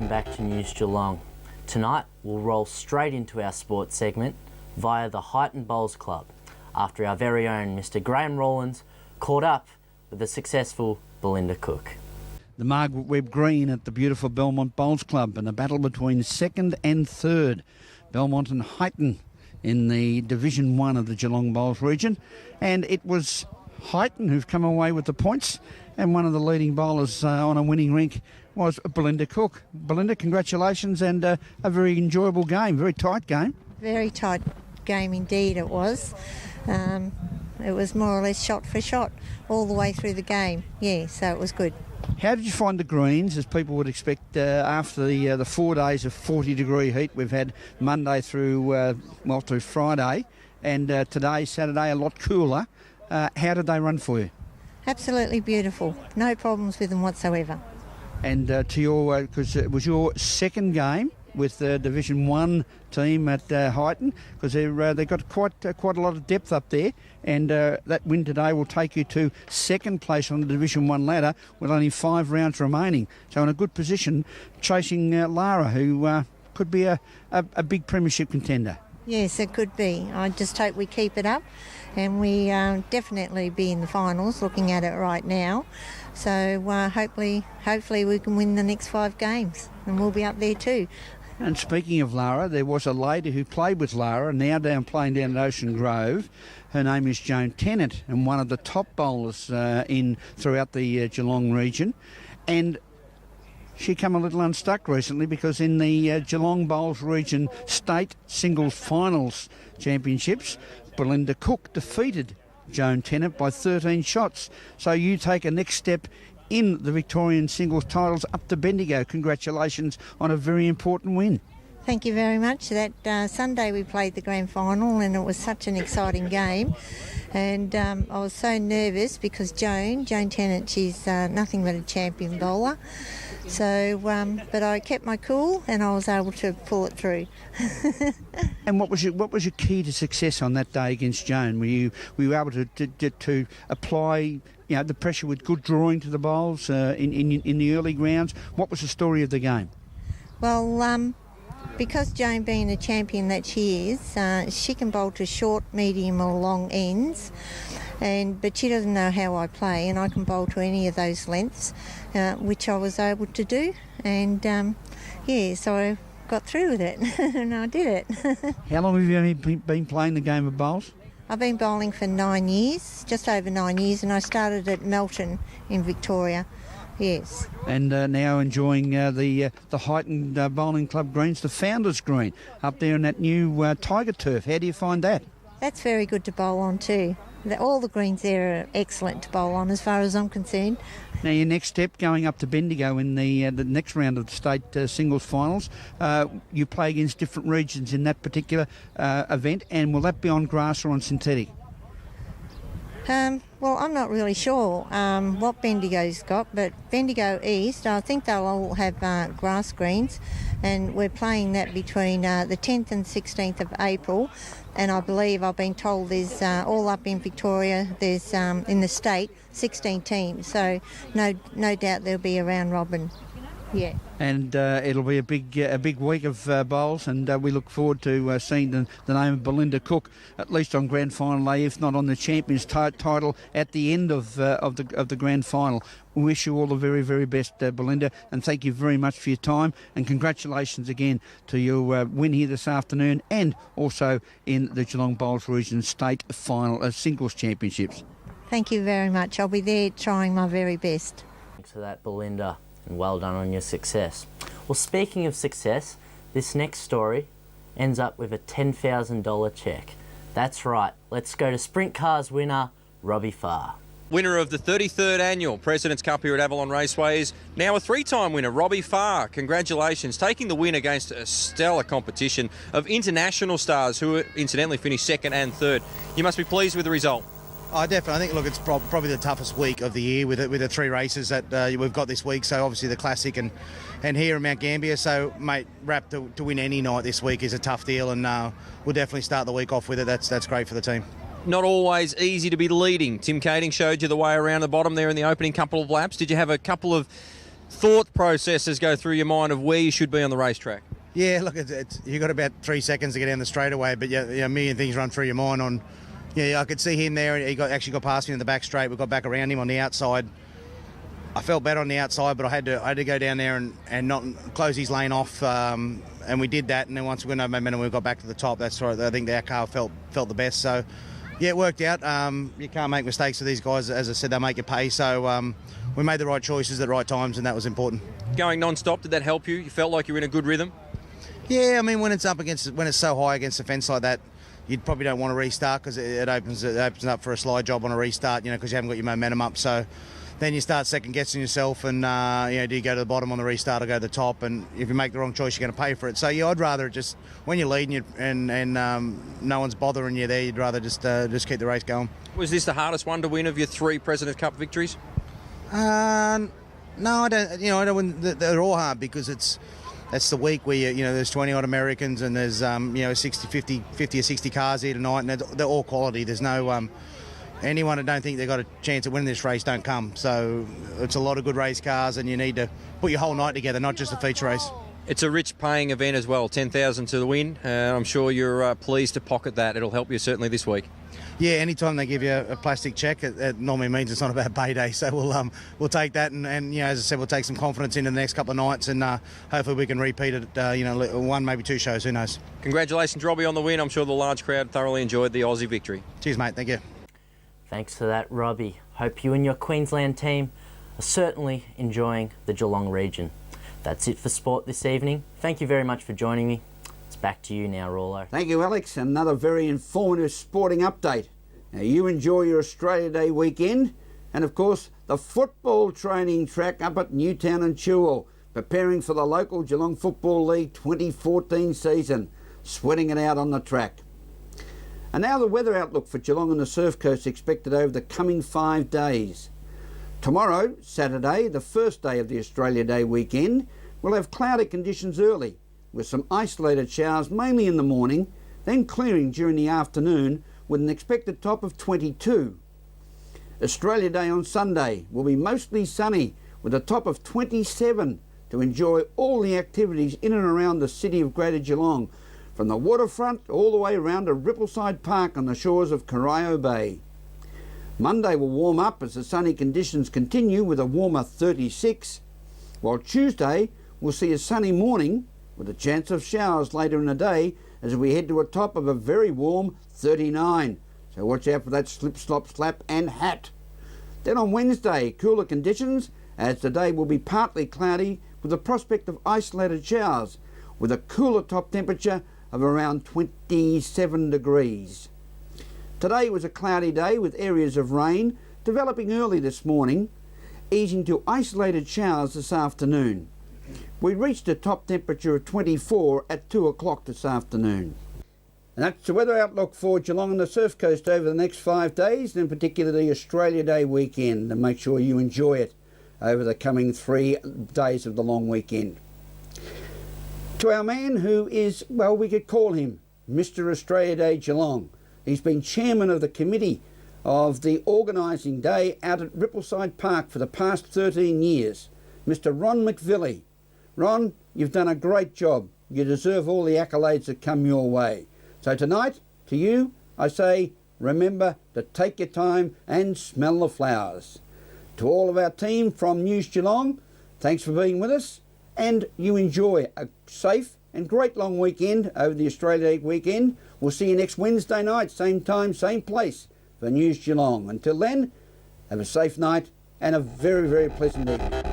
welcome back to News Geelong. Tonight we'll roll straight into our sports segment via the Highton Bowls Club after our very own Mr Graham Rawlins caught up with the successful Belinda Cook. The Margaret Webb Green at the beautiful Belmont Bowls Club, and a battle between second and third, Belmont and Highton in the Division 1 of the Geelong Bowls region. And it was Highton who've come away with the points, and one of the leading bowlers on a winning rink was Belinda Cook. Belinda, congratulations, and a very enjoyable game, very tight game. Very tight game indeed it was. It was more or less shot for shot all the way through the game. Yeah, so it was good. How did you find the greens, as people would expect after the 4 days of 40-degree heat we've had Monday through through Friday, and today, Saturday, a lot cooler. How did they run for you? Absolutely beautiful. No problems with them whatsoever. And to your, because it was your second game with the Division 1 team at Highton, because they've got quite a lot of depth up there, and that win today will take you to second place on the Division 1 ladder with only 5 rounds remaining. So in a good position, chasing Lara, who could be a big premiership contender. Yes, it could be. I just hope we keep it up, and we definitely be in the finals, looking at it right now. So hopefully we can win the next 5 games, and we'll be up there too. And speaking of Lara, there was a lady who played with Lara, now playing down at Ocean Grove. Her name is Joan Tennant, and one of the top bowlers throughout the Geelong region. And she came a little unstuck recently, because in the Geelong Bowls Region State Singles Finals Championships, Belinda Cook defeated Joan Tennant by 13 shots. So you take a next step in the Victorian singles titles up to Bendigo. Congratulations on a very important win. Thank you very much. That Sunday we played the grand final, and it was such an exciting game. And I was so nervous because Joan Tennant, she's nothing but a champion bowler. So, but I kept my cool, and I was able to pull it through. And what was your key to success on that day against Joan? Were you able to apply the pressure with good drawing to the bowls in the early rounds? What was the story of the game? Well, because Joan, being a champion that she is, she can bowl to short, medium or long ends, but she doesn't know how I play, and I can bowl to any of those lengths, which I was able to do, and so I got through with it and I did it. How long have you been playing the game of bowls? I've been bowling for 9 years, just over 9 years, and I started at Melton in Victoria. Yes. And now enjoying the Highton Bowling Club greens, the Founders Green, up there in that new Tiger turf. How do you find that? That's very good to bowl on too. All the greens there are excellent to bowl on as far as I'm concerned. Now your next step, going up to Bendigo in the next round of the state singles finals, you play against different regions in that particular event, and will that be on grass or on synthetic? Well, I'm not really sure what Bendigo's got, but Bendigo East, I think they'll all have grass greens, and we're playing that between the 10th and 16th of April, and I believe I've been told there's all up in Victoria, there's in the state 16 teams, so no doubt there'll be a round robin. Yeah. And it'll be a big week of bowls, and we look forward to seeing the name of Belinda Cook at least on grand final day, if not on the champions title at the end of the grand final. We wish you all the very, very best, Belinda, and thank you very much for your time, and congratulations again to your win here this afternoon, and also in the Geelong Bowls Region State Final Singles Championships. Thank you very much. I'll be there trying my very best. Thanks for that, Belinda. And well done on your success. Well, speaking of success, this next story ends up with a $10,000 cheque. That's right, let's go to Sprint Cars winner, Robbie Farr. Winner of the 33rd Annual President's Cup here at Avalon Raceway is now a 3-time winner, Robbie Farr. Congratulations, taking the win against a stellar competition of international stars who incidentally finished 2nd and 3rd. You must be pleased with the result. I definitely. I think, look, it's probably the toughest week of the year with the 3 races that we've got this week. So obviously the Classic and here in Mount Gambier. So, mate, Rap to win any night this week is a tough deal, and we'll definitely start the week off with it. That's great for the team. Not always easy to be leading. Tim Kading showed you the way around the bottom there in the opening couple of laps. Did you have a couple of thought processes go through your mind of where you should be on the racetrack? Yeah, look, you got about 3 seconds to get down the straightaway, but a million things run through your mind on. Yeah, I could see him there. He actually got past me in the back straight. We got back around him on the outside. I felt better on the outside, but I had to go down there and not close his lane off, and we did that. And then once we got no momentum, we got back to the top. That's right. I think our car felt the best. So, yeah, it worked out. You can't make mistakes with these guys. As I said, they make you pay. So we made the right choices at the right times, and that was important. Going non-stop, did that help you? You felt like you were in a good rhythm? Yeah, I mean, when it's so high against the fence like that, you probably don't want to restart because it opens up for a slide job on a restart, because you haven't got your momentum up. So then you start second guessing yourself, and do you go to the bottom on the restart or go to the top? And if you make the wrong choice, you're going to pay for it. So yeah, I'd rather just when you're leading and no one's bothering you there, you'd rather just keep the race going. Was this the hardest one to win of your 3 President's Cup victories? No, I don't. I don't. They're all hard because that's the week where there's 20 odd Americans and there's 50 or 60 cars here tonight, and they're all quality. There's no anyone that don't think they've got a chance at winning this race don't come. So it's a lot of good race cars, and you need to put your whole night together, not just a feature race. It's a rich paying event as well, $10,000 to the win. I'm sure you're pleased to pocket that. It'll help you certainly this week. Yeah, anytime they give you a plastic cheque, it normally means it's not about payday. So we'll take that, and as I said, we'll take some confidence into the next couple of nights, and hopefully we can repeat it. 1, maybe 2 shows. Who knows? Congratulations, Robbie, on the win. I'm sure the large crowd thoroughly enjoyed the Aussie victory. Cheers, mate. Thank you. Thanks for that, Robbie. Hope you and your Queensland team are certainly enjoying the Geelong region. That's it for sport this evening. Thank you very much for joining me. It's back to you now, Rawlo. Thank you, Alex. Another very informative sporting update. Now, you enjoy your Australia Day weekend, and of course, the football training track up at Newtown and Chewell, preparing for the local Geelong Football League 2014 season, sweating it out on the track. And now the weather outlook for Geelong and the Surf Coast expected over the coming 5 days. Tomorrow, Saturday, the first day of the Australia Day weekend, we'll have cloudy conditions early, with some isolated showers mainly in the morning, then clearing during the afternoon with an expected top of 22. Australia Day on Sunday will be mostly sunny with a top of 27 to enjoy all the activities in and around the city of Greater Geelong, from the waterfront all the way around to Rippleside Park on the shores of Corio Bay. Monday will warm up as the sunny conditions continue with a warmer 36, while Tuesday will see a sunny morning with a chance of showers later in the day as we head to a top of a very warm 39. So watch out for that slip, slop, slap and hat. Then on Wednesday, cooler conditions as the day will be partly cloudy with the prospect of isolated showers with a cooler top temperature of around 27 degrees. Today was a cloudy day with areas of rain developing early this morning, easing to isolated showers this afternoon. We reached a top temperature of 24 at 2 o'clock this afternoon. And that's the weather outlook for Geelong and the Surf Coast over the next 5 days, and in particular the Australia Day weekend, and make sure you enjoy it over the coming 3 days of the long weekend. To our man who is, well, we could call him Mr. Australia Day Geelong. He's been chairman of the committee of the organising day out at Rippleside Park for the past 13 years, Mr. Ron McVilly. Ron, you've done a great job. You deserve all the accolades that come your way. So tonight, to you, I say, remember to take your time and smell the flowers. To all of our team from News Geelong, thanks for being with us, and you enjoy a safe and great long weekend over the Australia Day weekend. We'll see you next Wednesday night, same time, same place for News Geelong. Until then, have a safe night and a very, very pleasant evening.